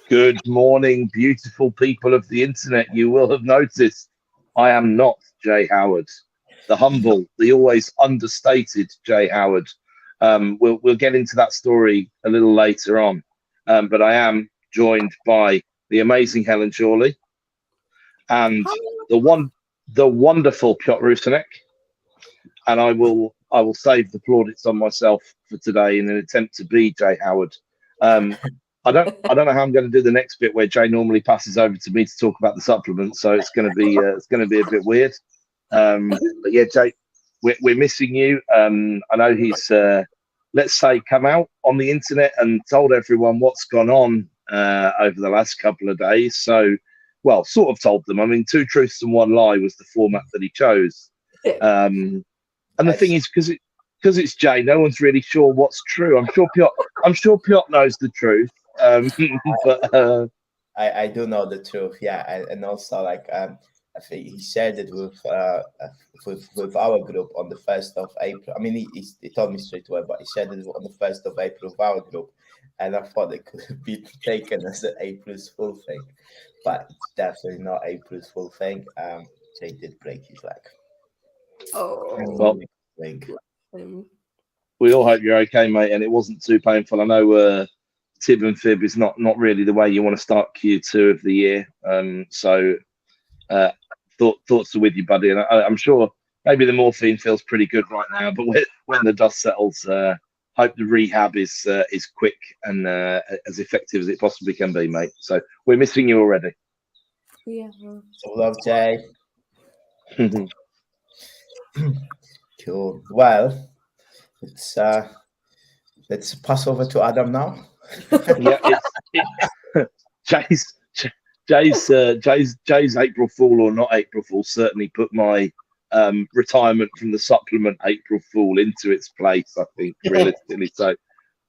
Good morning, beautiful people of the internet. You will have noticed I am not Jay Howard, the humble, the always understated Jay Howard. We'll get into that story a little later on, but I am joined by the amazing Helen Chorley and the one, the wonderful Piotr Rusinek, and I will save the plaudits on myself for today in an attempt to be Jay Howard. Um, I don't know how I'm going to do the next bit where Jay normally passes over to me to talk about the supplements, so it's going to be a bit weird. But yeah, Jay, we're missing you. I know he's let's say come out on the internet and told everyone what's gone on over the last couple of days. So, well, sort of told them. I mean, two truths and one lie was the format that he chose. Um, and the thing is, because it's Jay, no one's really sure what's true. I'm sure Piotr knows the truth. But I do know the truth, yeah, and also I think he shared it with our group on the 1st of April. I mean, he told me straight away, but he shared it on the 1st of April with our group, and I thought it could be taken as an April's Fool thing, but it's definitely not April's Fool thing. Jay did break his leg. well, Leg. we all hope you're okay, mate, and it wasn't too painful. I know Tib and Fib is not really the way you want to start Q2 of the year. So uh, thoughts are with you, buddy, and I'm sure maybe the morphine feels pretty good right now, but when the dust settles, hope the rehab is quick and as effective as it possibly can be, mate. So we're missing you already. Yeah. So love, Jay. Cool. Well, let's pass over to Adam now. Yeah, Jay's Jay's April Fool or not April Fool certainly put my retirement from the supplement April Fool into its place. I think realistically, so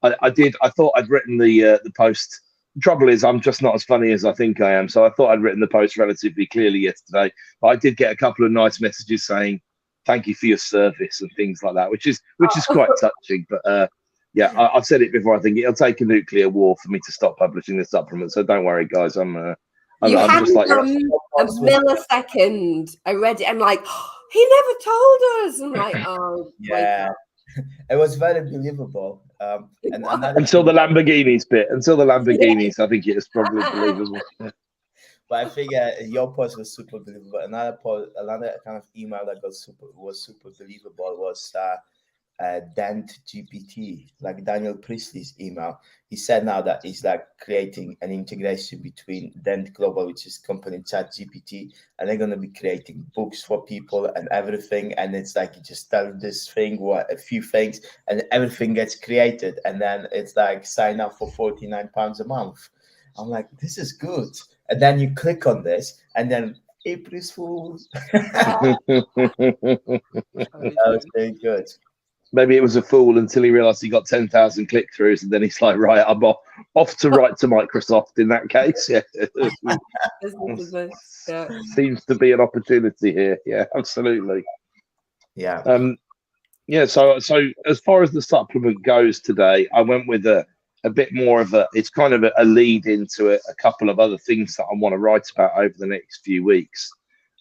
I thought I'd written the post. The trouble is, I'm just not as funny as I think I am. So I thought I'd written the post relatively clearly yesterday. But I did get a couple of nice messages saying thank you for your service and things like that, which is quite touching. But yeah, I've said it before. I think it'll take a nuclear war for me to stop publishing the supplement. So don't worry, guys. I'm just like a millisecond. I read it. I'm like, he never told us. I'm like, oh, yeah. It was very believable. And until the Lamborghinis bit. Until the Lamborghinis, I think it was probably believable. But I think your post was super believable. Another kind of email that was super believable was Dent GPT, like Daniel Priestley's email. He said now that he's like creating an integration between Dent Global, which is company ChatGPT, and they're gonna be creating books for people and everything. And it's like you just tell this thing a few things, and everything gets created. And then it's like sign up for £49 a month. I'm like, this is good. And then you click on this, and then April's Fool. That was very good. Maybe it was a fool until he realized he got 10,000 click-throughs, and then he's like, right, I'm off to write to Microsoft in that case. Yeah. Seems to be an opportunity here. Yeah, absolutely. Yeah. Yeah, so as far as the supplement goes today, I went with a bit more of it's kind of a lead into a couple of other things that I want to write about over the next few weeks.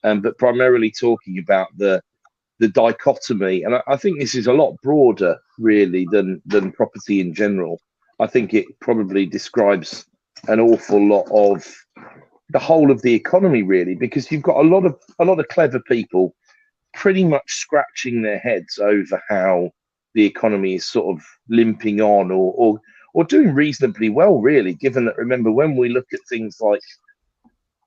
But primarily talking about the dichotomy, and I think this is a lot broader really than property in general. I think it probably describes an awful lot of the whole of the economy really, because you've got a lot of clever people pretty much scratching their heads over how the economy is sort of limping on or doing reasonably well really, given that, remember, when we look at things like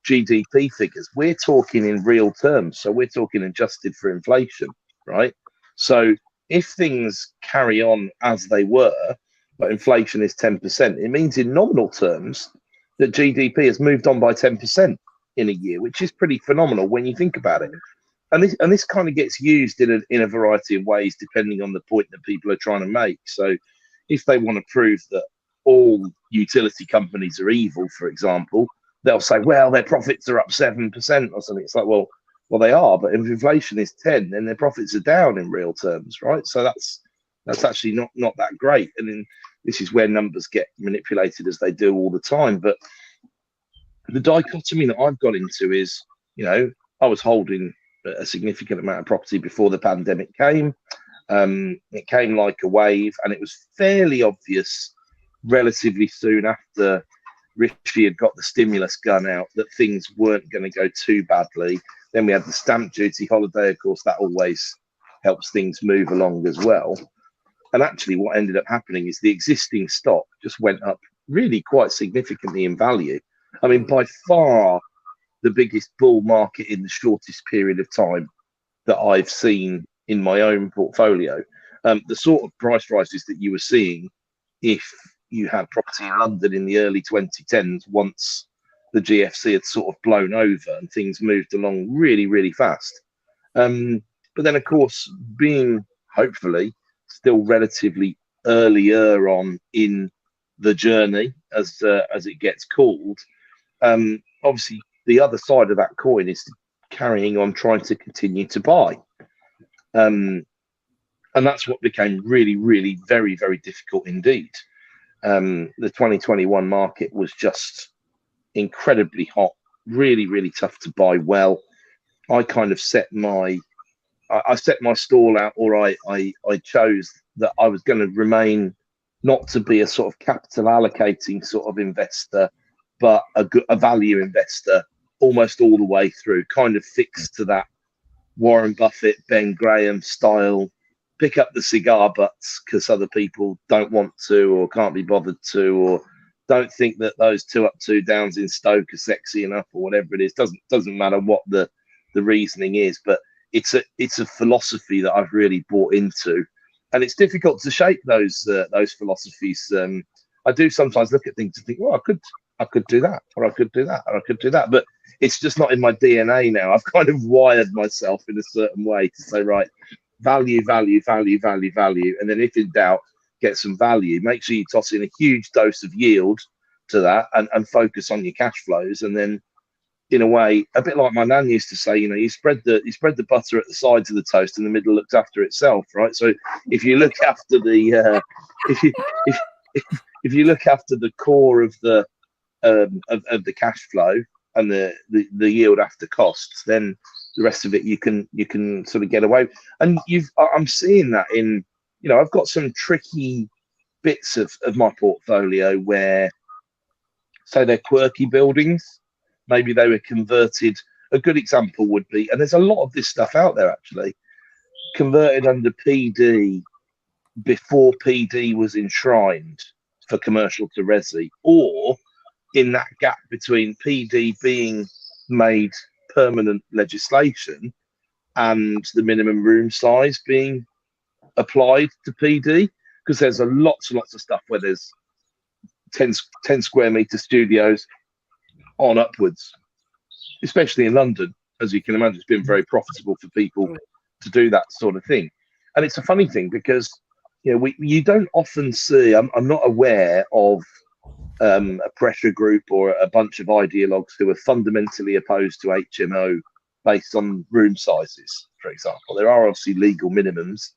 GDP figures, we're talking in real terms, so we're talking adjusted for inflation, right? So if things carry on as they were, but inflation is 10%, it means in nominal terms that GDP has moved on by 10% in a year, which is pretty phenomenal when you think about it. And this kind of gets used in a variety of ways depending on the point that people are trying to make. So if they want to prove that all utility companies are evil, for example, they'll say, well, their profits are up 7% or something. It's like, well, they are, but if inflation is 10, then their profits are down in real terms, right? So that's actually not that great. And then this is where numbers get manipulated as they do all the time. But the dichotomy that I've got into is, I was holding a significant amount of property before the pandemic came. It came like a wave, and it was fairly obvious relatively soon after Rishi had got the stimulus gun out that things weren't going to go too badly. Then we had the stamp duty holiday, of course, that always helps things move along as well. And actually, what ended up happening is the existing stock just went up really quite significantly in value. I mean, by far the biggest bull market in the shortest period of time that I've seen in my own portfolio. The sort of price rises that you were seeing if you had property in London in the early 2010s, once the GFC had sort of blown over and things moved along really, really fast. But then, of course, being hopefully still relatively earlier on in the journey, as it gets called, obviously the other side of that coin is carrying on trying to continue to buy. And that's what became really, really very, very difficult indeed. The 2021 market was just incredibly hot, really, really tough to buy well. I kind of set my stall out, or I chose that I was going to remain not to be a sort of capital allocating sort of investor, but a value investor almost all the way through, kind of fixed to that Warren Buffett, Ben Graham style, pick up the cigar butts because other people don't want to or can't be bothered to, or don't think that those 2 up, 2 downs in Stoke are sexy enough, or whatever it is. Doesn't matter what the reasoning is, but it's a philosophy that I've really bought into, and it's difficult to shape those philosophies. I do sometimes look at things and think, well, I could do that, or I could do that, or I could do that, but it's just not in my DNA now. I've kind of wired myself in a certain way to say, right, value, value, value, value, value, and then if in doubt, get some value. Make sure you toss in a huge dose of yield to that, and focus on your cash flows, and then, in a way, a bit like my nan used to say, you spread the butter at the sides of the toast, and the middle looks after itself, right? So if you look after the if you look after the core of the cash flow and the yield after costs, then the rest of it you can sort of get away. And I'm seeing that in, I've got some tricky bits of my portfolio where, say, they're quirky buildings. Maybe they were converted. A good example would be, and there's a lot of this stuff out there actually, converted under PD before PD was enshrined for commercial to resi, or in that gap between PD being made permanent legislation and the minimum room size being applied to PD, because there's lots and lots of stuff where there's 10 square meter studios on upwards, especially in London. As you can imagine, it's been very profitable for people to do that sort of thing. And it's a funny thing because, you don't often see, I'm not aware of a pressure group or a bunch of ideologues who are fundamentally opposed to HMO based on room sizes, for example. There are obviously legal minimums,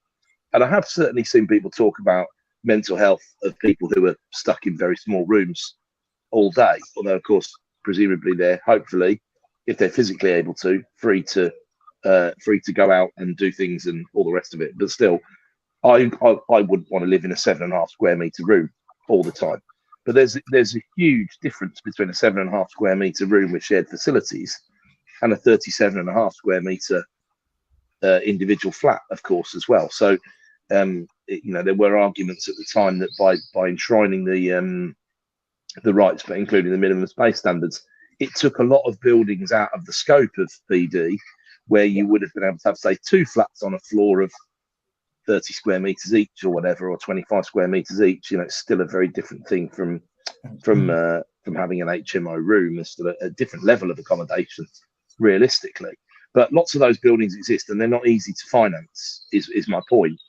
and I have certainly seen people talk about mental health of people who are stuck in very small rooms all day, although of course presumably they're, hopefully, if they're physically able to, free to go out and do things and all the rest of it. But still, I wouldn't want to live in a 7.5 square meter room all the time. But there's a huge difference between a 7.5 square meter room with shared facilities and a 37.5 square meter individual flat, of course, as well. So there were arguments at the time that by enshrining the rights, but including the minimum space standards, it took a lot of buildings out of the scope of PD, where you would have been able to have, say, 2 flats on a floor of 30 square meters each or whatever, or 25 square meters each. It's still a very different thing from having an HMO room. It's still a different level of accommodation, realistically. But lots of those buildings exist, and they're not easy to finance, is my point.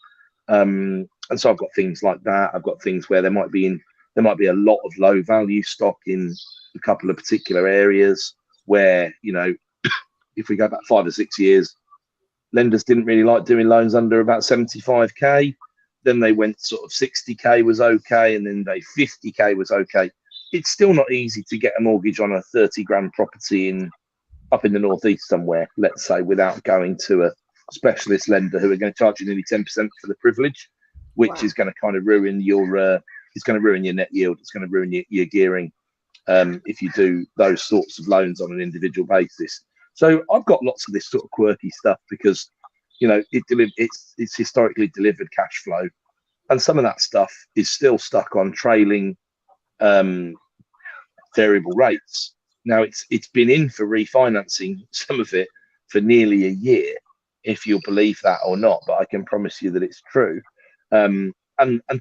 And so I've got things like that. I've got things where there might be a lot of low value stock in a couple of particular areas where, if we go back 5 or 6 years, lenders didn't really like doing loans under about 75k. Then they went sort of 60k was okay, and then 50k was okay. it's still not easy to get a mortgage on a 30 grand property up in the northeast somewhere, let's say, without going to a specialist lender who are going to charge you nearly 10% for the privilege, which is going to kind of ruin your it's going to ruin your net yield. It's going to ruin your gearing if you do those sorts of loans on an individual basis. So I've got lots of this sort of quirky stuff because, you know, it's historically delivered cash flow, and some of that stuff is still stuck on trailing variable rates. Now it's been in for refinancing, some of it for nearly a year, if you'll believe that or not, but I can promise you that it's true. And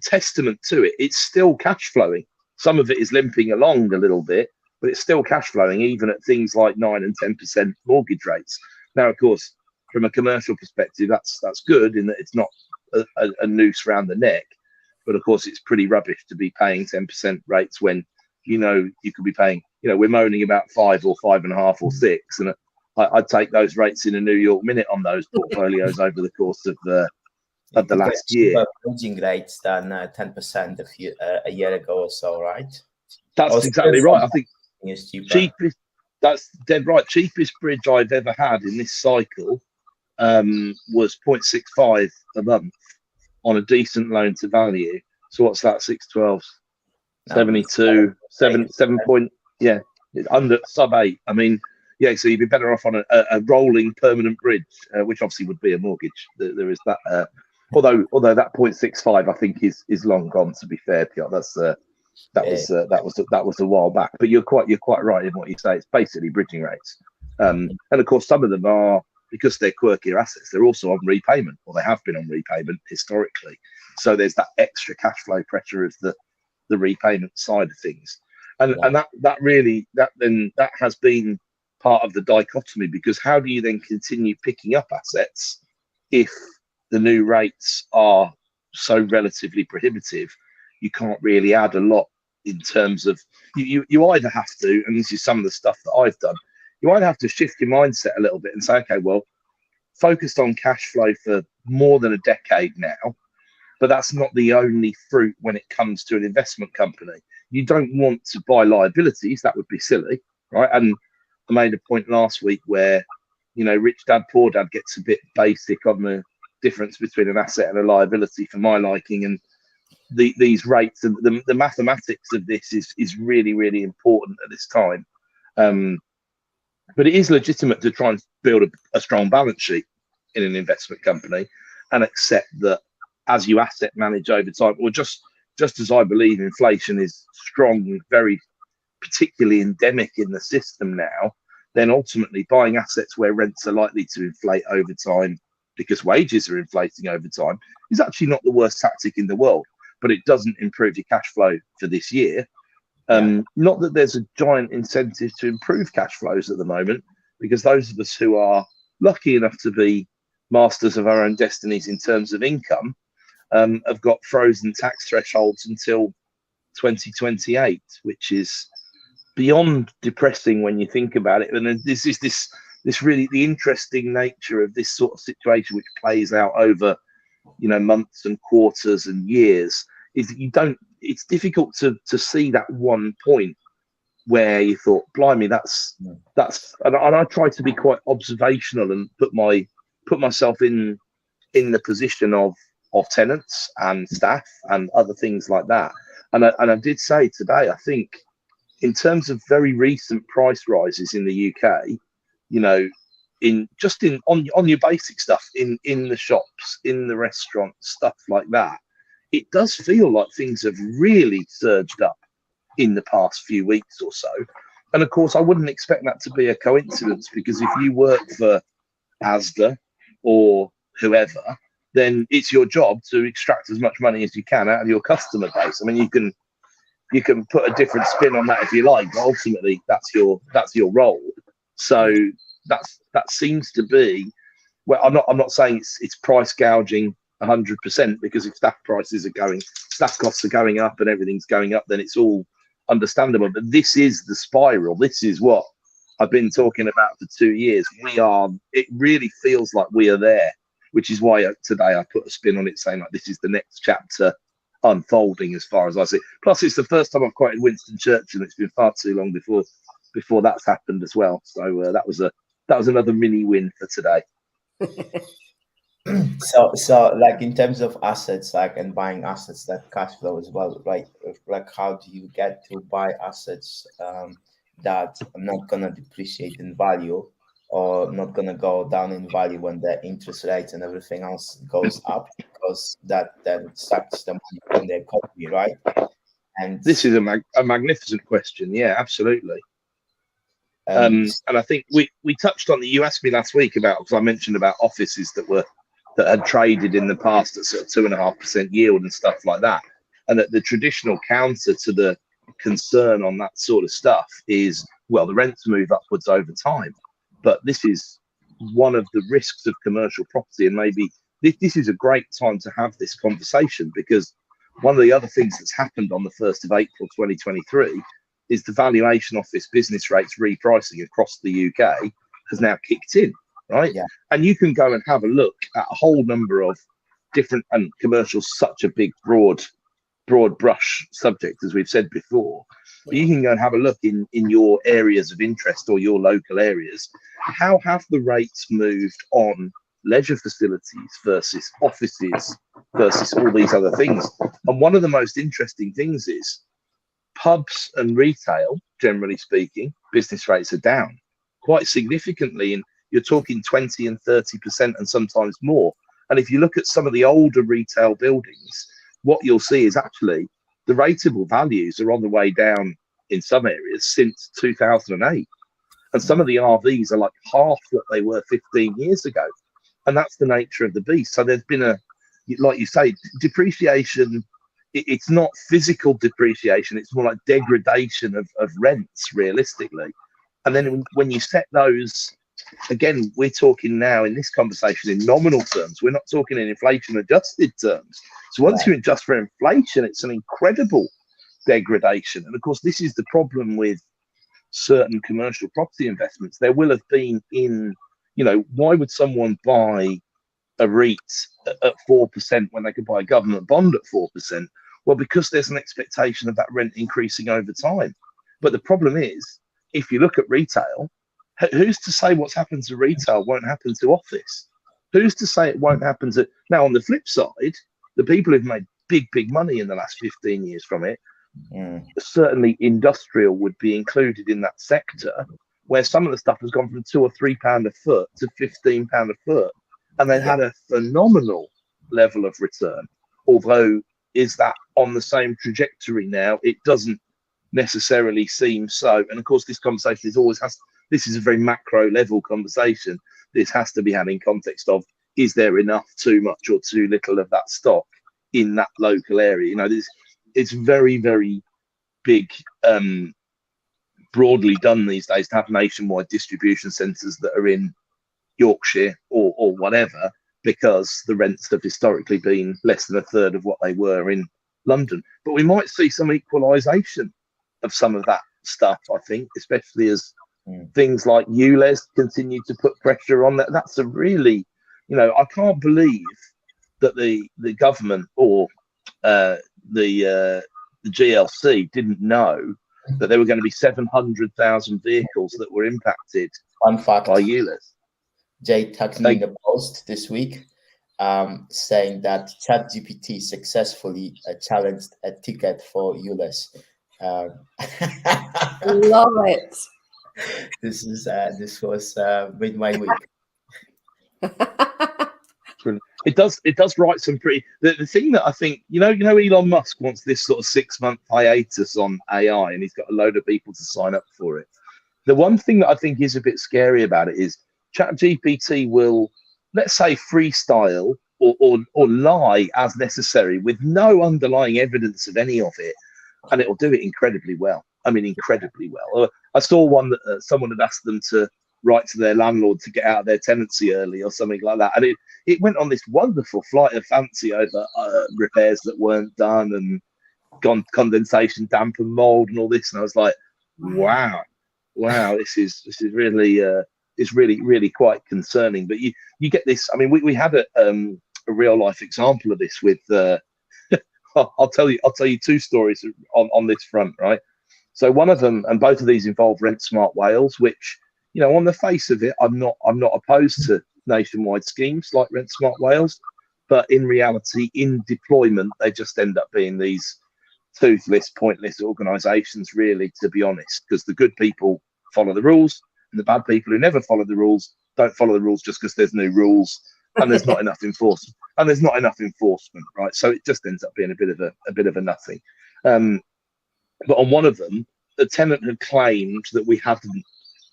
testament to it, it's still cash flowing. Some of it is limping along a little bit, but it's still cash flowing, even at things like 9 and 10% mortgage rates. Now, of course, from a commercial perspective, that's good in that it's not a noose around the neck. But of course, it's pretty rubbish to be paying 10% rates when, you know, you could be paying, you know, we're moaning about 5 or 5.5 or 6. And I'd take those rates in a New York minute on those portfolios over the course of the last year. Bridging rates than 10% a year ago or so, right? That's exactly right. I think cheapest. That's dead right. Cheapest bridge I've ever had in this cycle was 0.65 a month on a decent loan to value. So what's that? 612, 72, 7 point, yeah, under sub 8. I mean, yeah, so you'd be better off on a rolling permanent bridge, which obviously would be a mortgage. There is that. Although that 0.65, I think is long gone. To be fair, Piotr, that was a while back. But you're quite right in what you say. It's basically bridging rates, and of course some of them are, because they're quirkier assets, they're also on repayment, or they have been on repayment historically. So there's that extra cash flow pressure of the repayment side of things, and that has been part of the dichotomy, because how do you then continue picking up assets if the new rates are so relatively prohibitive? You can't really add a lot in terms of you either have to, and this is some of the stuff that I've done, you either have to shift your mindset a little bit and say, okay, well, focused on cash flow for more than a decade now, but that's not the only fruit when it comes to an investment company. You don't want to buy liabilities. That would be silly, right? And I made a point last week where, you know, Rich Dad Poor Dad gets a bit basic on the difference between an asset and a liability for my liking, and these rates and the mathematics of this is really, really important at this time. But it is legitimate to try and build a strong balance sheet in an investment company and accept that as you asset manage over time, or just as I believe inflation is strong, very particularly endemic in the system now, then ultimately buying assets where rents are likely to inflate over time because wages are inflating over time is actually not the worst tactic in the world, but it doesn't improve your cash flow for this year. Not that there's a giant incentive to improve cash flows at the moment, because those of us who are lucky enough to be masters of our own destinies in terms of income have got frozen tax thresholds until 2028, which is beyond depressing when you think about it. And then this really the interesting nature of this sort of situation, which plays out over, you know, months and quarters and years, is that it's difficult to see that one point where you thought, blimey, that's and I try to be quite observational and put myself in the position of tenants and staff and other things like that. And I did say today, I think in terms of very recent price rises in the UK, you know, on your basic stuff, in the shops, in the restaurants, stuff like that, it does feel like things have really surged up in the past few weeks or so. And of course, I wouldn't expect that to be a coincidence, because if you work for Asda or whoever, then it's your job to extract as much money as you can out of your customer base. I mean, you can put a different spin on that if you like, but ultimately that's your role. So that seems to be, well, I'm not saying it's price gouging 100%, because if staff costs are going up and everything's going up, then it's all understandable. But this is the spiral. This is what I've been talking about for 2 years. It really feels like we are there, which is why today I put a spin on it, saying like this is the next chapter unfolding as far as I see. Plus, it's the first time I've quoted Winston Churchill. It's been far too long before that's happened as well. So that was another mini win for today. So like in terms of assets, like and buying assets that cash flow as well, right? Like how do you get to buy assets that are not gonna depreciate in value or not gonna go down in value when the interest rates and everything else goes up, because that then sucks the money in the economy, right? And This is a magnificent question. Yeah, absolutely. And I think we touched on it. You asked me last week about, because I mentioned about offices that had traded in the past at sort of 2.5% yield and stuff like that, and that the traditional counter to the concern on that sort of stuff is, well, the rents move upwards over time, but this is one of the risks of commercial property, and maybe this is a great time to have this conversation, because one of the other things that's happened on the 1st of April 2023 is the Valuation Office business rates repricing across the UK has now kicked in, right? Yeah. And you can go and have a look at a whole number of different, and commercial's such a big, broad brush subject, as we've said before. But you can go and have a look in your areas of interest or your local areas. How have the rates moved on leisure facilities versus offices versus all these other things? And one of the most interesting things is pubs and retail, generally speaking, business rates are down quite significantly, and you're talking 20 and 30% and sometimes more. And if you look at some of the older retail buildings, what you'll see is actually the rateable values are on the way down in some areas since 2008. And some of the RVs are like half what they were 15 years ago. And that's the nature of the beast. So there's been like you say, depreciation. It's not physical depreciation. It's more like degradation of rents, realistically. And then when you set those, again, we're talking now in this conversation in nominal terms. We're not talking in inflation adjusted terms. So once you adjust for inflation, it's an incredible degradation. And of course, this is the problem with certain commercial property investments. There will have been why would someone buy a REIT at 4% when they could buy a government bond at 4%? Well, because there's an expectation of that rent increasing over time. But the problem is, if you look at retail, who's to say what's happened to retail won't happen to office? Who's to say it won't happen to... Now, on the flip side, the people who've made big money in the last 15 years from it, certainly industrial would be included in that sector, where some of the stuff has gone from £2 or £3 a foot to £15 a foot. And they had a phenomenal level of return. Although, is that on the same trajectory now? It doesn't necessarily seem so. And of course, this conversation this is a very macro level conversation. This has to be had in context of, is there enough, too much or too little of that stock in that local area? It's very, very big, broadly done these days to have nationwide distribution centres that are in Yorkshire or whatever, because the rents have historically been less than a third of what they were in London. But we might see some equalisation of some of that stuff, I think, especially as things like ULEZ continue to put pressure on that. That's a really, I can't believe that the government or the GLC didn't know that there were going to be 700,000 vehicles that were impacted Fun fact, by ULEZ. Jay tagged me in a post this week saying that ChatGPT successfully challenged a ticket for ULEZ. Love it. This was made my week. It does write some pretty. The thing that I think, Elon Musk wants this sort of 6-month hiatus on AI, and he's got a load of people to sign up for it. The one thing that I think is a bit scary about it is ChatGPT will, let's say, freestyle or lie as necessary with no underlying evidence of any of it, and it will do it incredibly well. I mean, incredibly well. I saw one that someone had asked them to write to their landlord to get out of their tenancy early or something like that, and it went on this wonderful flight of fancy over repairs that weren't done and condensation, damp, and mold, and all this. And I was like, wow, this is really is really quite concerning. But you get this. I mean, we had a real life example of this with I'll tell you two stories on this front, right? So one of them, and both of these involve Rent Smart Wales, which, you know, on the face of it, I'm not opposed to nationwide schemes like Rent Smart Wales, but in reality, in deployment, they just end up being these toothless, pointless organisations, really, to be honest, because the good people follow the rules, and the bad people who never follow the rules don't follow the rules just because there's new rules and there's not enough enforcement. And there's not enough enforcement, right? So it just ends up being a bit of a nothing. But on one of them, the tenant had claimed that we hadn't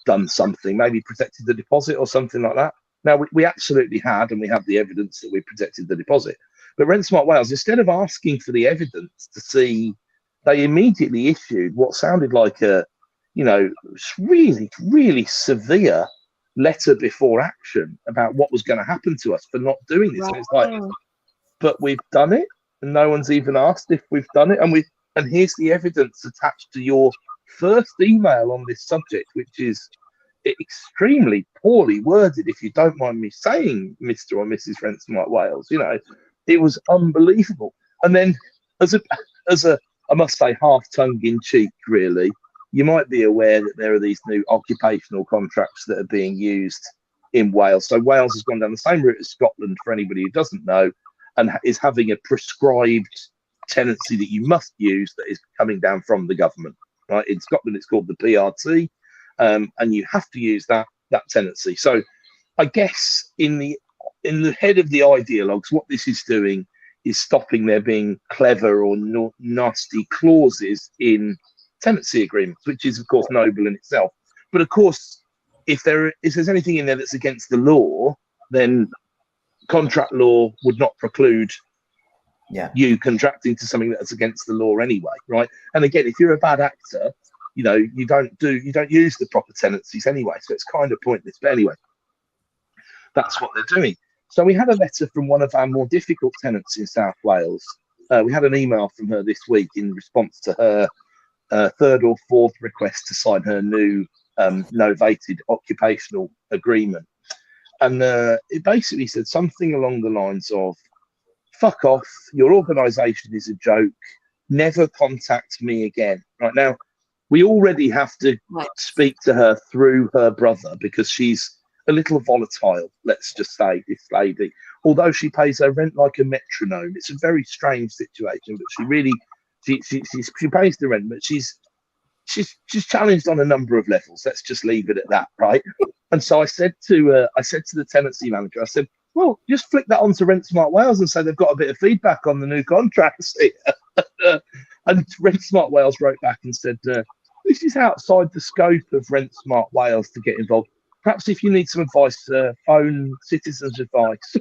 done something, maybe protected the deposit or something like that. Now, we absolutely had, and we have the evidence that we protected the deposit. But Rent Smart Wales, instead of asking for the evidence to see, they immediately issued what sounded like a, you know, really, really severe letter before action about what was going to happen to us for not doing this. Wow. And it's like, but we've done it, and no one's even asked if we've done it. And here's the evidence attached to your first email on this subject, which is extremely poorly worded, if you don't mind me saying, Mr. or Mrs. Rent Smart Wales. You know, it was unbelievable. And then, as a, I must say, half tongue in cheek, really, you might be aware that there are these new occupational contracts that are being used in Wales. So Wales has gone down the same route as Scotland, for anybody who doesn't know, and is having a prescribed tenancy that you must use that is coming down from the government. Right, in Scotland, it's called the PRT, and you have to use that tenancy. So, I guess in the head of the ideologues, what this is doing is stopping there being clever or nasty clauses in tenancy agreements, which is, of course, noble in itself. But of course, if there's anything in there that's against the law, then contract law would not preclude you contracting to something that's against the law anyway, right? And again, if you're a bad actor, you know, you don't use the proper tenancies anyway, so it's kind of pointless. But anyway, that's what they're doing. So we had a letter from one of our more difficult tenants in South Wales. We had an email from her this week in response to her third or fourth request to sign her new novated occupational agreement. And it basically said something along the lines of, fuck off, your organisation is a joke, never contact me again. Right now, we already have to speak to her through her brother because she's a little volatile, let's just say, this lady. Although she pays her rent like a metronome. It's a very strange situation, but she really, she pays the rent, but she's challenged on a number of levels. Let's just leave it at that, right? And so I said to the tenancy manager, I said, well, just flick that onto Rent Smart Wales and say they've got a bit of feedback on the new contracts here. And Rent Smart Wales wrote back and said, this is outside the scope of Rent Smart Wales to get involved. Perhaps if you need some advice, phone Citizens Advice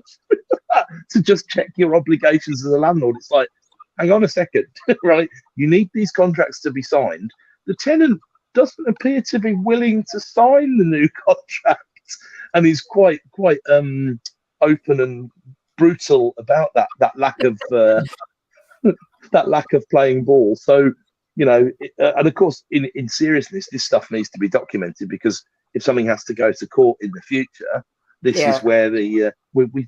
to just check your obligations as a landlord. It's like, hang on a second, right? You need these contracts to be signed. The tenant doesn't appear to be willing to sign the new contract, and he's quite open and brutal about that lack of that lack of playing ball. So, you know, and of course, in seriousness, this stuff needs to be documented, because if something has to go to court in the future, this is where the we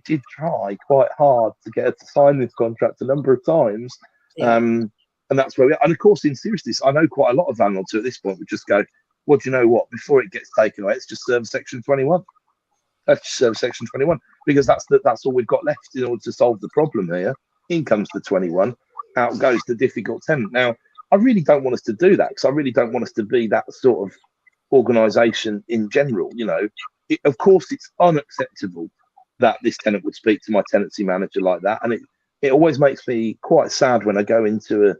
did try quite hard to get her to sign this contract a number of times. And that's where we are. And of course, in seriousness, I know quite a lot of landlords who at this point would just go, well, do you know what? Before it gets taken away, it's just serve Section 21. Let's just serve Section 21, because that's all we've got left in order to solve the problem here. In comes the 21, out goes the difficult tenant. Now, I really don't want us to do that, because I really don't want us to be that sort of organisation in general. You know, of course, it's unacceptable that this tenant would speak to my tenancy manager like that. And it always makes me quite sad when I go into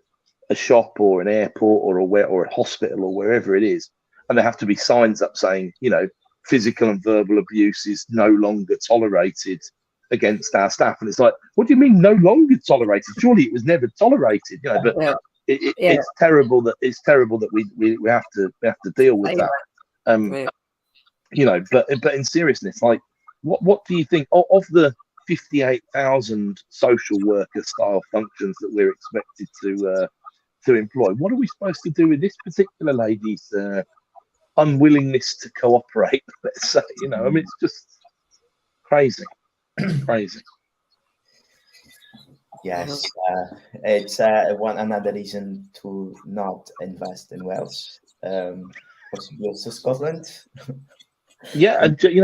a shop or an airport or a hospital or wherever it is, and there have to be signs up saying, you know, physical and verbal abuse is no longer tolerated against our staff. And it's like, what do you mean no longer tolerated? Surely it was never tolerated, you know. But it's terrible that we have to deal with that. You know, but in seriousness, like, what do you think of the 58,000 social worker style functions that we're expected to employ? What are we supposed to do with this particular lady's unwillingness to cooperate? Let's say, you know, I mean, it's just crazy. Yes, it's one another reason to not invest in Wales. Possibly also Scotland. Yeah, and joking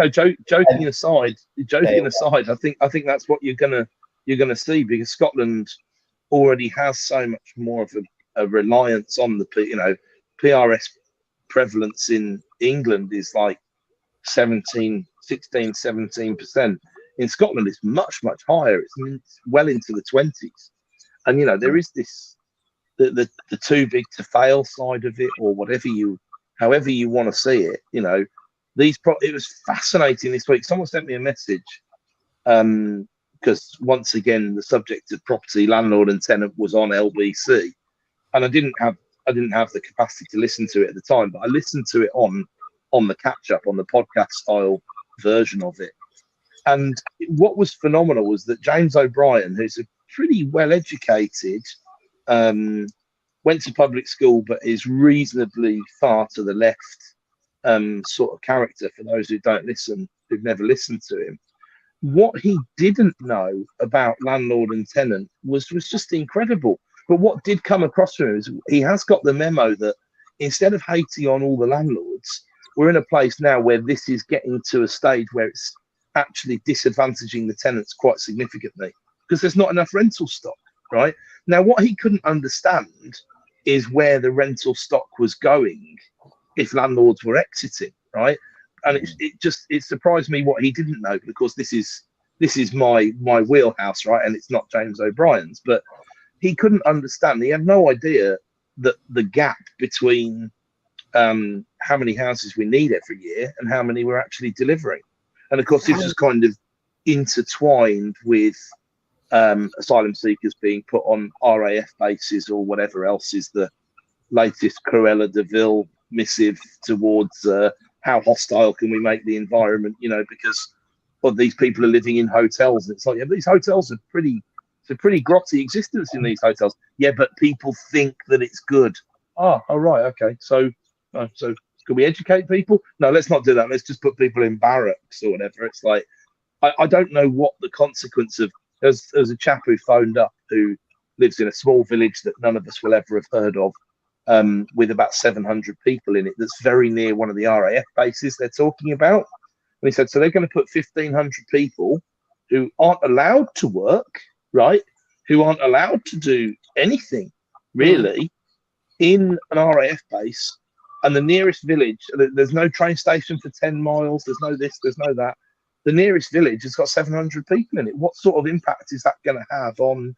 aside, They- I think that's what you're gonna see, because Scotland already has so much more of a reliance on the PRS prevalence in England is like 17%. In Scotland, it's much higher. It's well into the 20s, and there is this the too big to fail side of it, or however you want to see it. It was fascinating this week. Someone sent me a message, because once again the subject of property, landlord and tenant, was on LBC, and I didn't have the capacity to listen to it at the time, but I listened to it on the catch up, on the podcast style version of it. And what was phenomenal was that James O'Brien, who's a pretty well educated, went to public school, but is reasonably far to the left sort of character for those who've never listened to him. What he didn't know about landlord and tenant was just incredible. But what did come across from him is he has got the memo that instead of hating on all the landlords, we're in a place now where this is getting to a stage where it's actually disadvantaging the tenants quite significantly, because there's not enough rental stock, right? Now, what he couldn't understand is where the rental stock was going if landlords were exiting, right? And it surprised me what he didn't know, because this is my wheelhouse, right? And it's not James O'Brien's, but he couldn't understand. He had no idea that the gap between how many houses we need every year and how many we're actually delivering. And of course, this was kind of intertwined with asylum seekers being put on RAF bases or whatever else is the latest Cruella de Vil missive towards how hostile can we make the environment, because these people are living in hotels. And it's like, yeah, these hotels are it's a pretty grotty existence in these hotels. Yeah, but people think that it's good. Oh, right, okay. So can we educate people? No, let's not do that. Let's just put people in barracks or whatever. It's like, I don't know what the consequence of. There's a chap who phoned up who lives in a small village that none of us will ever have heard of, with about 700 people in it, that's very near one of the RAF bases they're talking about. And he said, so they're going to put 1,500 people who aren't allowed to work, right? Who aren't allowed to do anything, really, in an RAF base. And the nearest village, there's no train station for 10 miles. There's no this, there's no that. The nearest village has got 700 people in it. What sort of impact is that going to have on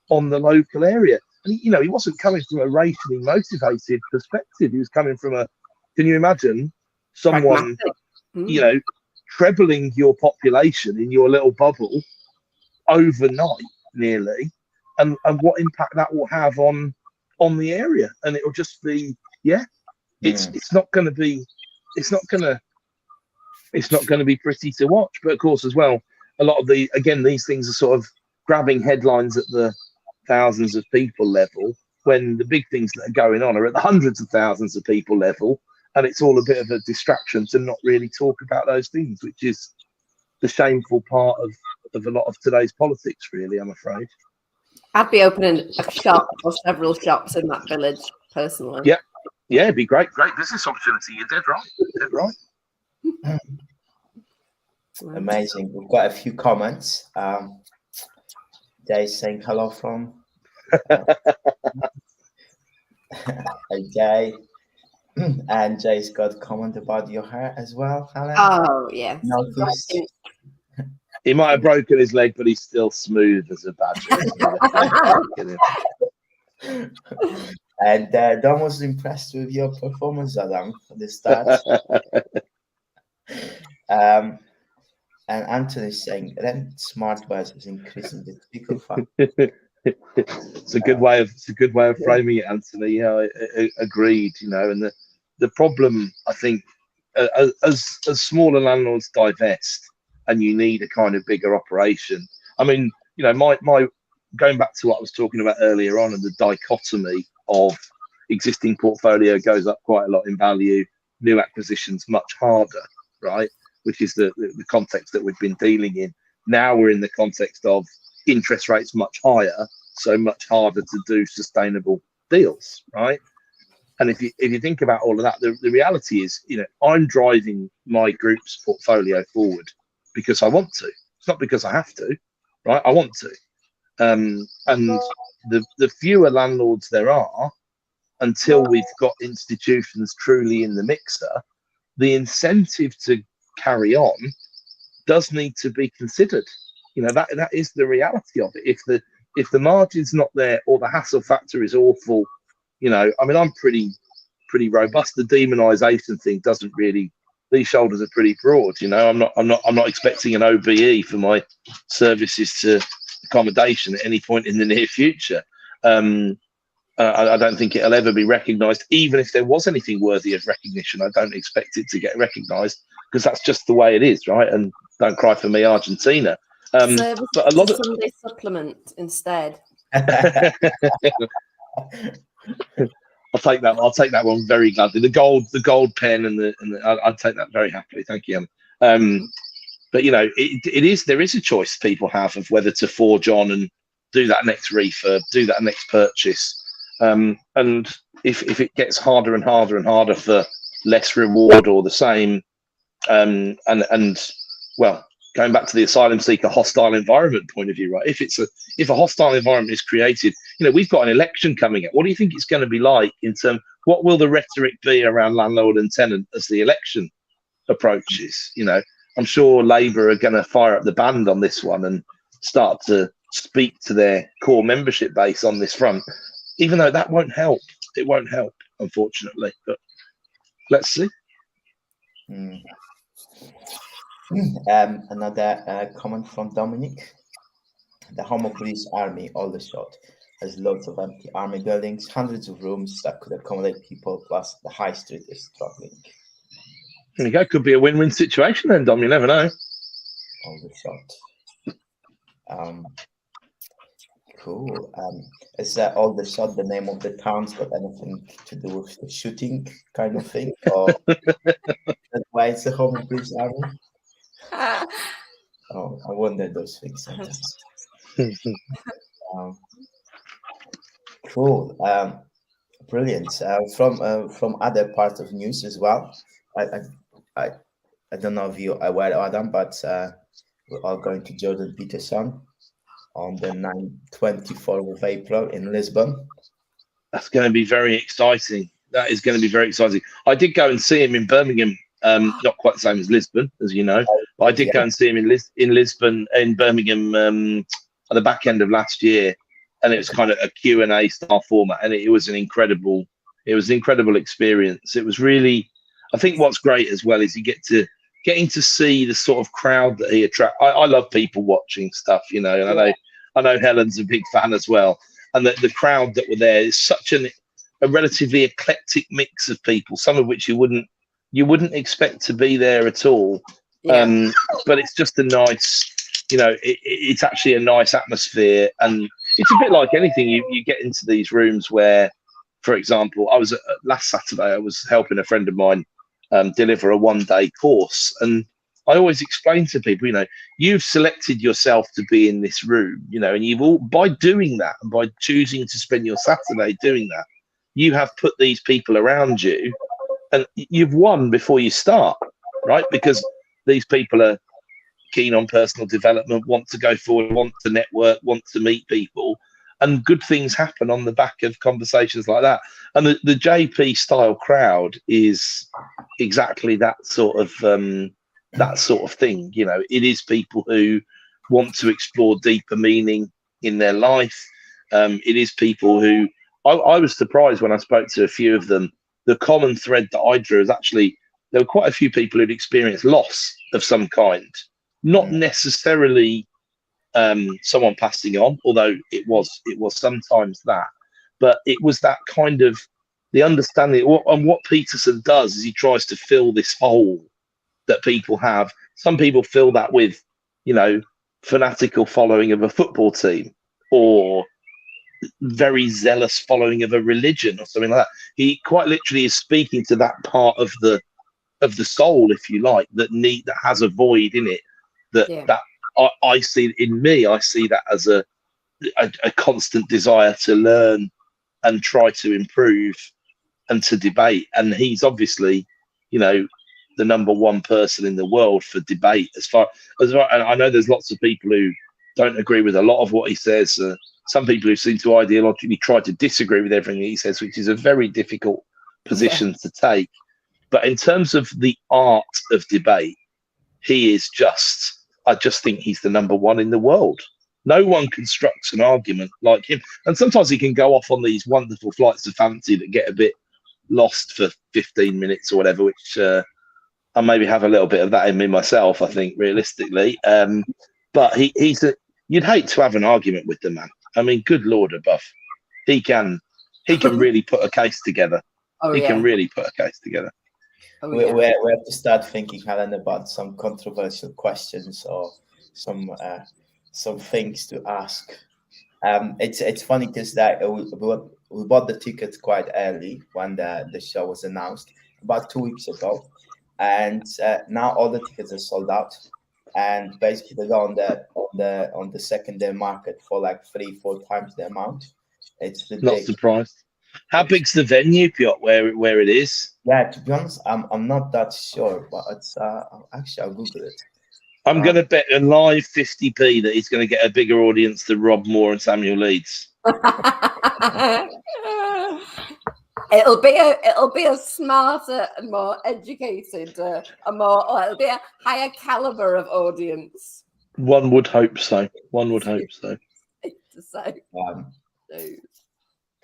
the local area? And he wasn't coming from a racially motivated perspective. He was coming from can you imagine someone, trebling your population in your little bubble overnight, nearly, and what impact that will have on the area? And it'll just be, it's not going to be pretty to watch. But of course, as well, a lot of these things are sort of grabbing headlines at the thousands of people level, when the big things that are going on are at the hundreds of thousands of people level, and it's all a bit of a distraction to not really talk about those things, which is the shameful part of a lot of today's politics, really, I'm afraid. I'd be opening a shop or several shops in that village, personally. Yeah, it'd be great business opportunity. You're dead right. Amazing. We've got a few comments. Jay's saying hello from Jay. And Jay's got a comment about your hair as well, Helen. Oh, yeah. Noticed. He might have broken his leg, but he's still smooth as a badger. And Don was impressed with your performance, Adam, for the start. And Anthony's saying rent smart versus increasing the speaker fund. It's a good way of framing it, Anthony. Yeah, I agreed. And the problem, I think, as smaller landlords divest, and you need a kind of bigger operation. I mean, my going back to what I was talking about earlier on, and the dichotomy of existing portfolio goes up quite a lot in value, new acquisitions much harder, right? Which is the context that we've been dealing in. Now we're in the context of interest rates much higher, so much harder to do sustainable deals, right? And if you think about all of that, the reality is, I'm driving my group's portfolio forward because I want to. It's not because I have to, right? I want to. And the fewer landlords there are, until we've got institutions truly in the mixer, the incentive to carry on does need to be considered. That is the reality of it. If the margin's not there or the hassle factor is awful, I'm pretty robust. The demonization thing doesn't really. These shoulders are pretty broad. I'm not expecting an OBE for my services to accommodation at any point in the near future. I don't think it'll ever be recognised. Even if there was anything worthy of recognition, I don't expect it to get recognised because that's just the way it is, right? And don't cry for me, Argentina. But a lot of Sunday supplement instead. I'll take that. I'll take that one very gladly. The gold pen, and I'll take that very happily. Thank you. But there is a choice people have of whether to forge on and do that next refurb, do that next purchase. And if it gets harder and harder and harder for less reward or the same, and going back to the asylum seeker hostile environment point of view, right? If a hostile environment is created, we've got an election coming up. What do you think it's going to be like in terms? What will the rhetoric be around landlord and tenant as the election approaches? I'm sure Labour are going to fire up the band on this one and start to speak to their core membership base on this front, even though that won't help. It won't help, unfortunately. But let's see. Another comment from Dominic. The Homo Police Army, Aldershot, has loads of empty army buildings, hundreds of rooms that could accommodate people, plus the high street is struggling. There you go. Could be a win-win situation then, Dom. You never know. Aldershot. Cool. Is that Aldershot the name of the town's got anything to do with the shooting kind of thing? Or that's why it's the Homo Police Army? Oh, I wonder those things sometimes. Cool. Brilliant. From other parts of news as well. I don't know if you are aware, Adam, but we're all going to Jordan Peterson on the 24th of April in Lisbon. That's going to be very exciting. That is going to be very exciting. I did go and see him in Birmingham. Not quite the same as Lisbon, as you know, but I did go and see him in Birmingham at the back end of last year, and it was kind of a Q&A style format, and it was an incredible experience. It was really, I think what's great as well is you getting to see the sort of crowd that he attracts. I love people watching stuff, and I know Helen's a big fan as well, and the crowd that were there is such a relatively eclectic mix of people, some of which you wouldn't expect to be there at all. Yeah. But it's just a nice, it's actually a nice atmosphere. And it's a bit like anything. You get into these rooms where, for example, last Saturday, I was helping a friend of mine deliver a one-day course. And I always explain to people, you've selected yourself to be in this room, and by doing that and by choosing to spend your Saturday doing that, you have put these people around you. And you've won before you start, right? Because these people are keen on personal development, want to go forward, want to network, want to meet people. And good things happen on the back of conversations like that. And the JP style crowd is exactly that sort of thing. It is people who want to explore deeper meaning in their life. It is people who, I was surprised when I spoke to a few of them. The common thread that I drew is actually there were quite a few people who'd experienced loss of some kind, not necessarily someone passing on, although it was sometimes that, but it was that kind of the understanding. And what Peterson does is he tries to fill this hole that people have. Some people fill that with, fanatical following of a football team or very zealous following of a religion or something like that. He quite literally is speaking to that part of the soul, if you like, that has a void in it that I see in me, I see that as a constant desire to learn and try to improve and to debate. And he's obviously, you know, the number one person in the world for debate. And I know there's lots of people who don't agree with a lot of what he says. Some people who seem to ideologically try to disagree with everything he says, which is a very difficult position to take. But in terms of the art of debate, he is I just think he's the number one in the world. No one constructs an argument like him. And sometimes he can go off on these wonderful flights of fancy that get a bit lost for 15 minutes or whatever, which I maybe have a little bit of that in me myself, I think, realistically. But you'd hate to have an argument with the man. I mean, good Lord above. He can really put a case together. He can really put a case together. We have to start thinking, Helen, about some controversial questions or some things to ask. It's funny because that we bought the tickets quite early when the show was announced about 2 weeks ago, and now all the tickets are sold out, and basically they go on the secondary market for like 3-4 times the amount. It's not surprised. How big's the venue, Piotr, where it is? Yeah, to be honest, I'm not that sure, but it's actually I'll Google it. I'm going to bet a live 50p that he's going to get a bigger audience than Rob Moore and Samuel Leeds. It'll be a smarter and more educated, it'll be a higher caliber of audience. One would hope so.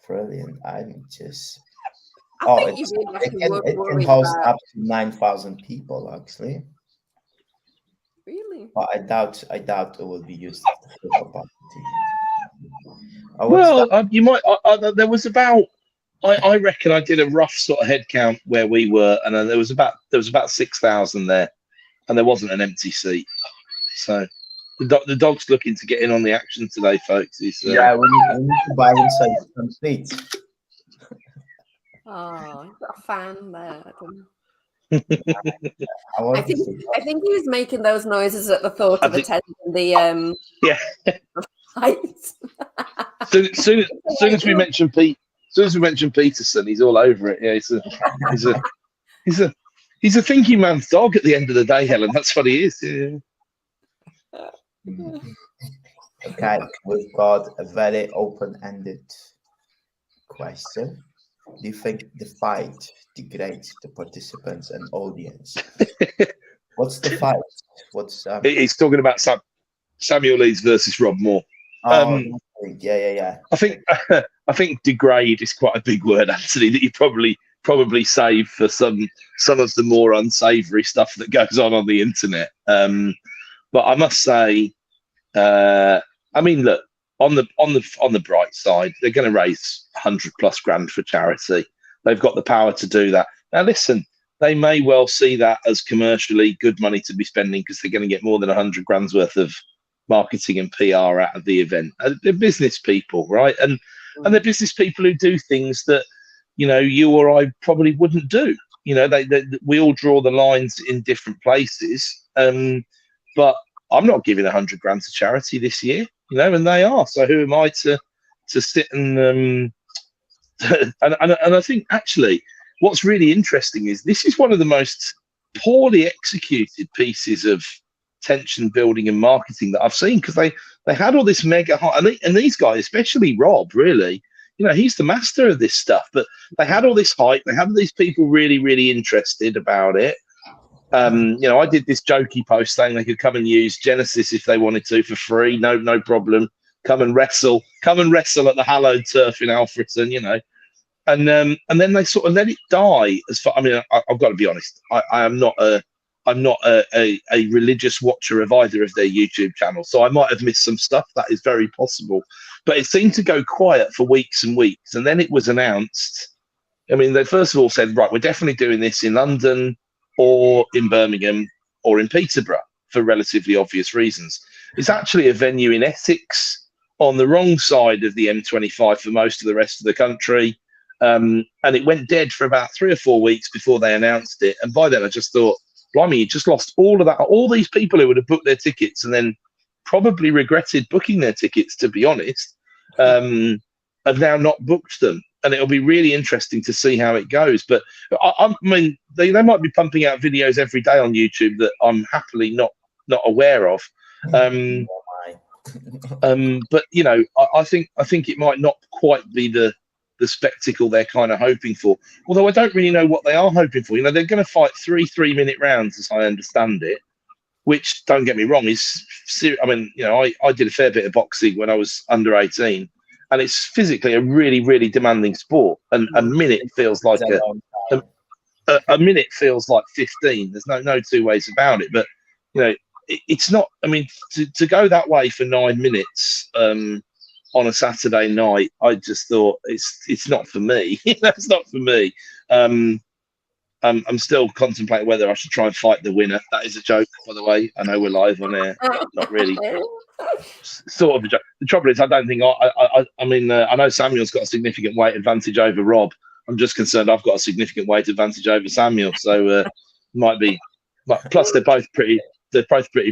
Brilliant. I'm just. It can host up to 9,000 people actually. Really? But I doubt it will be used for capacity. You might. There was about. I reckon I did a rough sort of head count where we were, and there was about 6,000 there, and there wasn't an empty seat. So the dog's looking to get in on the action today, folks. We need to buy inside some seats. Oh, you've got a fan there. I think he was making those noises at the thought of attending the fight. Soon as we mention Peterson, he's all over it. Yeah, he's a thinking man's dog at the end of the day, Helen. That's what he is. Yeah. Okay, we've got a very open-ended question. Do you think the fight degrades the participants and audience? What's the fight? He's talking about Samuel Leeds versus Rob Moore. Yeah. I think degrade is quite a big word, Anthony, that you probably save for some of the more unsavoury stuff that goes on the internet. But I must say, I mean, look, on the bright side, they're going to raise 100+ grand for charity. They've got the power to do that. Now, listen, they may well see that as commercially good money to be spending because they're going to get more than 100 grand's worth of marketing and PR out of the event. They're business people, right? And they're business people who do things that, you know, you or I probably wouldn't do. You know, we all draw the lines in different places. But I'm not giving 100 grand to charity this year, you know, and they are. So who am I to sit and I think actually what's really interesting is this is one of the most poorly executed pieces of tension building and marketing that I've seen, because they had all this mega hype, and these guys, especially Rob, really, you know, he's the master of this stuff, but they had all this hype, they had these people really, really interested about it. You know, I did this jokey post saying they could come and use Genesis if they wanted to for free, no problem. Come and wrestle at the hallowed turf in Alfreton, you know. And then they sort of let it die. As far, I mean, I've got to be honest. I'm not a religious watcher of either of their YouTube channels, so I might have missed some stuff. That is very possible. But it seemed to go quiet for weeks and weeks, and then it was announced. I mean, they first of all said, right, we're definitely doing this in London or in Birmingham or in Peterborough for relatively obvious reasons. It's actually a venue in Essex on the wrong side of the M25 for most of the rest of the country. And it went dead for about 3 or 4 weeks before they announced it. And by then I just thought, blimey, you just lost all of that, all these people who would have booked their tickets and then probably regretted booking their tickets, to be honest, have now not booked them. And it'll be really interesting to see how it goes. But I mean, they might be pumping out videos every day on YouTube that I'm happily not aware of. But you know, I think it might not quite be the spectacle they're kind of hoping for. Although I don't really know what they are hoping for. You know, they're going to fight 3 3-minute rounds, as I understand it. Which, don't get me wrong, is I mean, you know, I did a fair bit of boxing when I was under 18. And it's physically a really, really demanding sport. And a minute feels like a minute feels like 15. There's no two ways about it. But you know, it's not. I mean, to go that way for 9 minutes on a Saturday night, I just thought it's not for me. That's not for me. I'm still contemplating whether I should try and fight the winner. That is a joke, by the way. I know we're live on air. Not really. Sort of a joke. The trouble is, I don't think I mean, I know Samuel's got a significant weight advantage over Rob. I'm just concerned I've got a significant weight advantage over Samuel. So might be. Plus, they're both pretty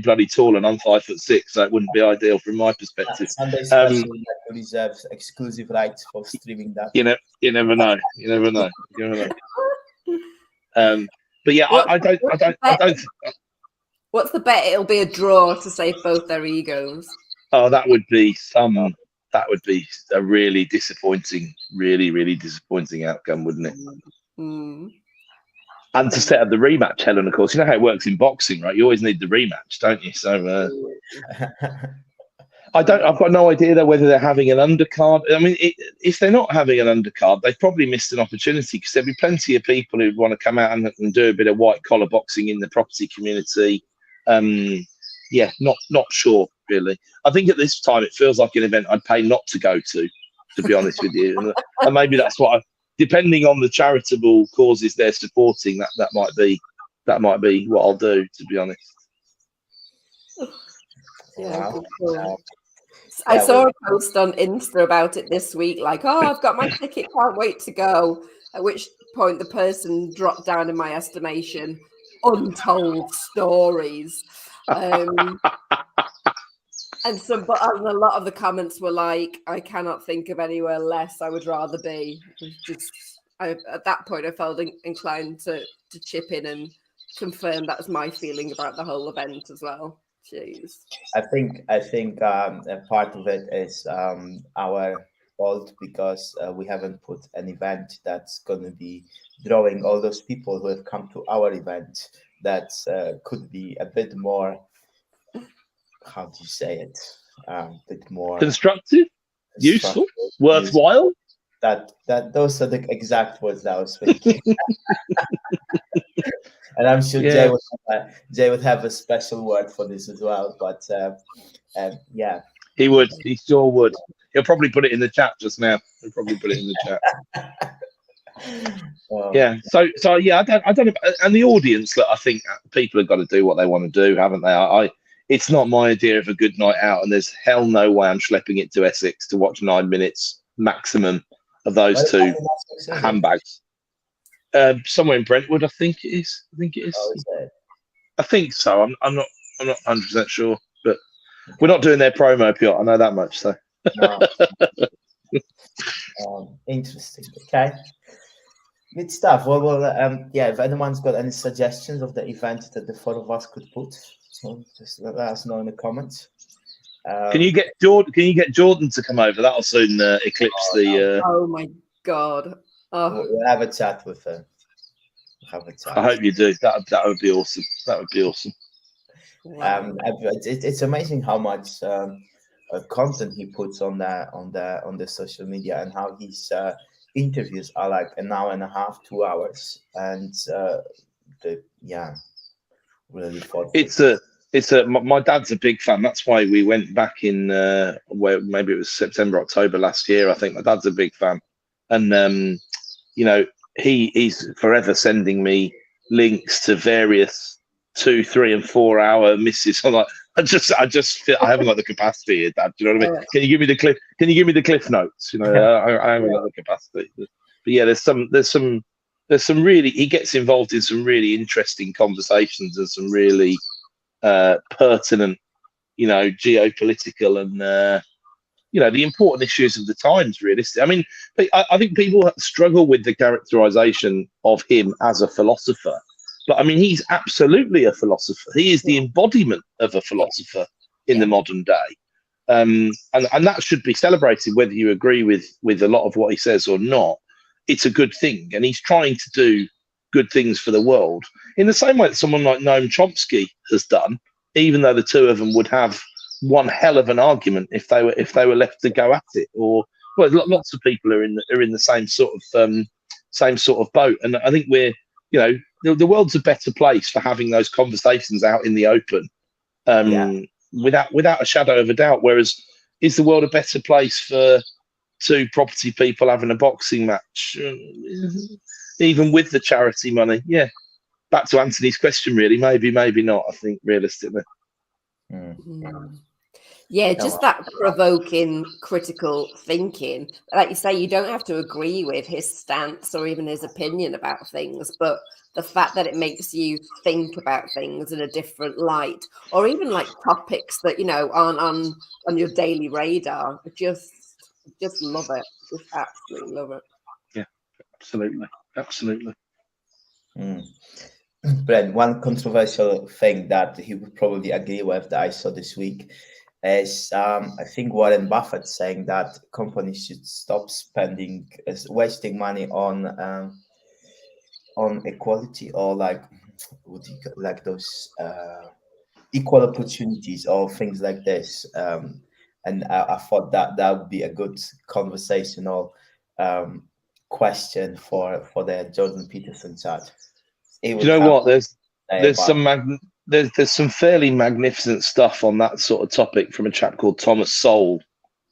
bloody tall, and I'm 5'6", so it wouldn't be ideal from my perspective. Sunday special reserves exclusive rights for streaming that. You never know. But yeah, I don't. What's the bet? It'll be a draw to save both their egos. Oh, that would be a really disappointing outcome, wouldn't it? Mm. And to set up the rematch, Helen, of course, you know how it works in boxing, right? You always need the rematch, don't you? So I've got no idea though whether they're having an undercard. I mean, if they're not having an undercard, they've probably missed an opportunity, because there'll be plenty of people who want to come out and do a bit of white collar boxing in the property community. Yeah, not sure really. I think at this time it feels like an event I'd pay not to go to be honest with you. And maybe that's what depending on the charitable causes they're supporting, that might be what I'll do, to be honest. Yeah, cool. I saw a post on Insta about it this week, like, oh, I've got my ticket, can't wait to go. At which point the person dropped down in my estimation, untold stories. And a lot of the comments were like, I cannot think of anywhere less I would rather be. At that point, I felt inclined to chip in and confirm that was my feeling about the whole event as well. Jeez. I think a part of it is our fault, because we haven't put an event that's going to be drawing all those people who have come to our event. That could be a bit more, how do you say it? A bit more constructive, useful, worthwhile. That those are the exact words that I was thinking. And I'm sure Jay would have a special word for this as well. But yeah, he would. He sure would. He'll probably put it in the chat just now. He'll probably put it in the chat. Yeah. So yeah, I don't know. And the audience, look, I think people have got to do what they want to do, haven't they? It's not my idea of a good night out, and there's hell no way I'm schlepping it to Essex to watch 9 minutes maximum of those two handbags. Somewhere in Brentwood, I think it is. Oh, is it? I think so. I'm not 100% sure, but we're not doing their promo, Piotr. I know that much. So no. Interesting. Okay. Good stuff. Well, yeah. If anyone's got any suggestions of the event that the four of us could put, so just let us know in the comments. Can you get Jordan to come over? That'll soon eclipse the. Oh my God! Oh. We'll have a chat with her. I hope you do. That would be awesome. That would be awesome. Wow. It's amazing how much content he puts on the social media, and how his interviews are like an hour and a half, 2 hours, and really fun. My dad's a big fan. That's why we went back in where maybe it was September, October last year. I think my dad's a big fan, and you know, he's forever sending me links to various 2, 3, and 4 hour misses. I'm like, I just feel I haven't got the capacity here, Dad. Do you know what I mean? Can you give me the cliff? Can you give me the cliff notes? You know, I haven't got the capacity. But yeah, there's some really, he gets involved in some really interesting conversations and some really pertinent geopolitical and the important issues of the times. Realistic. I mean, I think people struggle with the characterization of him as a philosopher, but I mean, he's absolutely a philosopher. He is the embodiment of a philosopher in the modern day. And that should be celebrated, whether you agree with a lot of what he says or not. It's a good thing, and he's trying to do good things for the world in the same way that someone like Noam Chomsky has done, even though the two of them would have one hell of an argument if they were left to go at it. Or lots of people are in the same sort of boat, and I think we're the world's a better place for having those conversations out in the open. Without a shadow of a doubt. Whereas, is the world a better place for two property people having a boxing match, even with the charity money? Yeah. Back to Anthony's question, really. Maybe not. I think realistically. Yeah, just that provoking critical thinking. Like you say, you don't have to agree with his stance or even his opinion about things, but the fact that it makes you think about things in a different light, or even like topics that aren't on your daily radar. Just love it. Just absolutely love it. Yeah, absolutely. Brent, one controversial thing that he would probably agree with that I saw this week is I think Warren Buffett saying that companies should stop wasting money on equality, or like those equal opportunities or things like this. And I thought that would be a good conversational question for the Jordan Peterson chat. Do you know what? There's some fairly magnificent stuff on that sort of topic from a chap called Thomas Sowell.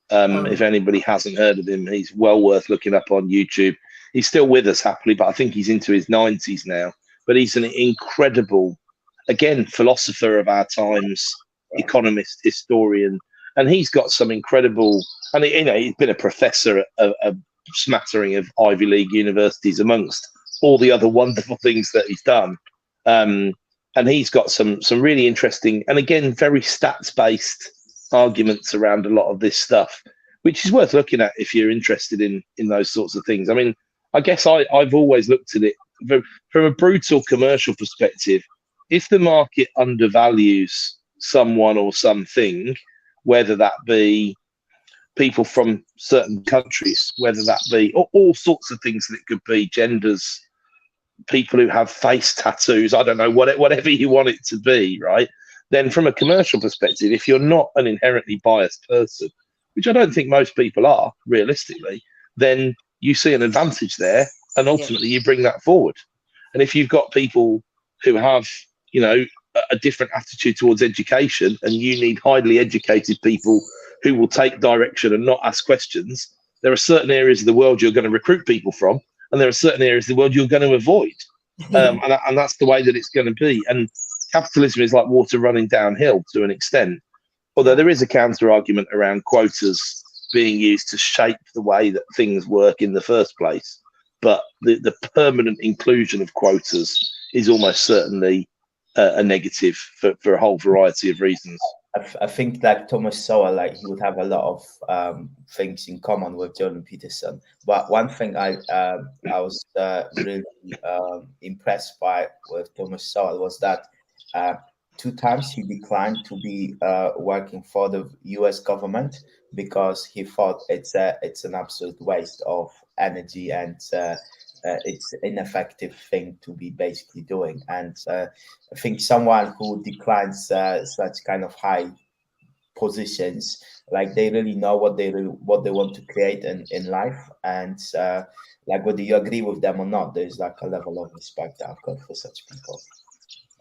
If anybody hasn't heard of him, he's well worth looking up on YouTube. He's still with us happily, but I think he's into his 90s now. But he's an incredible, again, philosopher of our times, economist, historian, and he's got some incredible. And he's been a professor at a smattering of Ivy League universities, amongst all the other wonderful things that he's done. And he's got some really interesting and, again, very stats-based arguments around a lot of this stuff, which is worth looking at if you're interested in those sorts of things. I mean, I guess I've always looked at it from a brutal commercial perspective. If the market undervalues someone or something, whether that be people from certain countries, whether that be all sorts of things that it could be, genders, people who have face tattoos, I don't know, whatever you want it to be, right? Then from a commercial perspective, if you're not an inherently biased person, which I don't think most people are, realistically, then you see an advantage there, and ultimately you bring that forward. And if you've got people who have, a different attitude towards education, and you need highly educated people who will take direction and not ask questions, there are certain areas of the world you're going to recruit people from, and there are certain areas of the world you're going to avoid. And that's the way that it's going to be. And capitalism is like water running downhill to an extent, although there is a counter argument around quotas being used to shape the way that things work in the first place. But the permanent inclusion of quotas is almost certainly a negative for a whole variety of reasons. I think like Thomas Sowell, he would have a lot of things in common with Jordan Peterson. But one thing I was really impressed by with Thomas Sowell was that 2 times he declined to be working for the U.S. government because he thought it's an absolute waste of energy and it's ineffective thing to be basically doing. And I think someone who declines such kind of high positions, they really know what they want to create in life, and whether you agree with them or not, there's a level of respect that I've got for such people.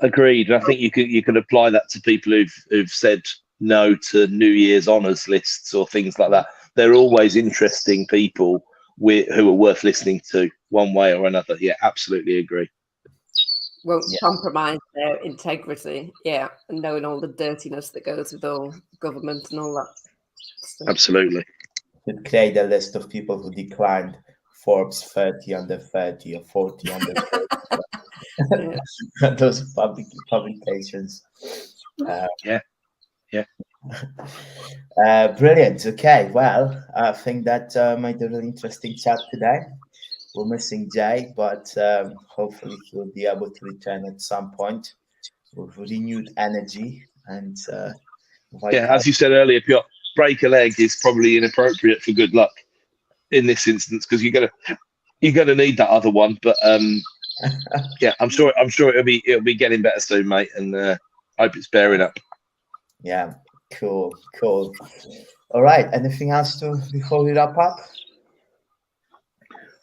Agreed. I think you could apply that to people who've said no to New Year's honours lists or things like that. They're always interesting people who are worth listening to one way or another. Yeah, absolutely agree. Won't compromise their integrity. Yeah, and knowing all the dirtiness that goes with all government and all that stuff. Absolutely. To create a list of people who declined Forbes 30 under 30 or 40 under 30. Those publications. Yeah. Brilliant. Okay, well, I think that made a really interesting chat today. We're missing Jay, but hopefully he'll be able to return at some point with renewed energy and Yeah, as you said earlier, Piotr, break a leg is probably inappropriate for good luck in this instance because you're gonna need that other one. But yeah, I'm sure it'll be getting better soon, mate, and hope it's bearing up. Yeah, cool. All right, anything else before we wrap up?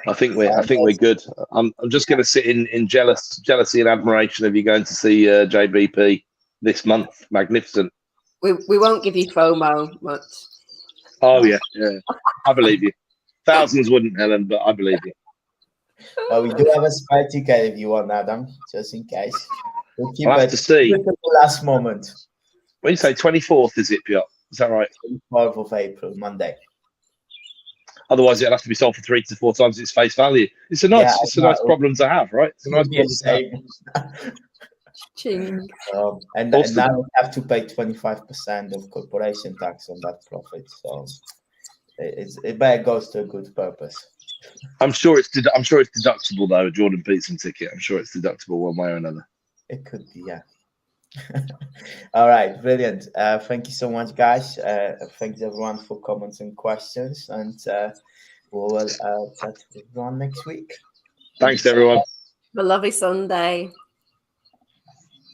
I think we're good. I'm just going to sit in jealousy and admiration of you going to see JBP this month. Magnificent. We won't give you FOMO much. Oh yeah. I believe you. Thousands wouldn't, Helen, but I believe you. Well, we do have a spare ticket if you want, Adam, just in case. We'll keep I'll have it to see. to the last moment. When you say 24th, is it, Piotr? Is that right? 24th of April, Monday. Otherwise, it'll have to be sold for 3 to 4 times its face value. It's a nice problem to have, right? It's a nice problem to have. Ching. And Awesome. now we have to pay 25% of corporation tax on that profit. So it goes to a good purpose. I'm sure it's deductible though. A Jordan Peterson ticket. I'm sure it's deductible one way or another. It could be, yeah. All right, brilliant. Thank you so much, guys. Thanks everyone for comments and questions, and we'll chat with everyone next week. Thanks everyone. Have a lovely Sunday.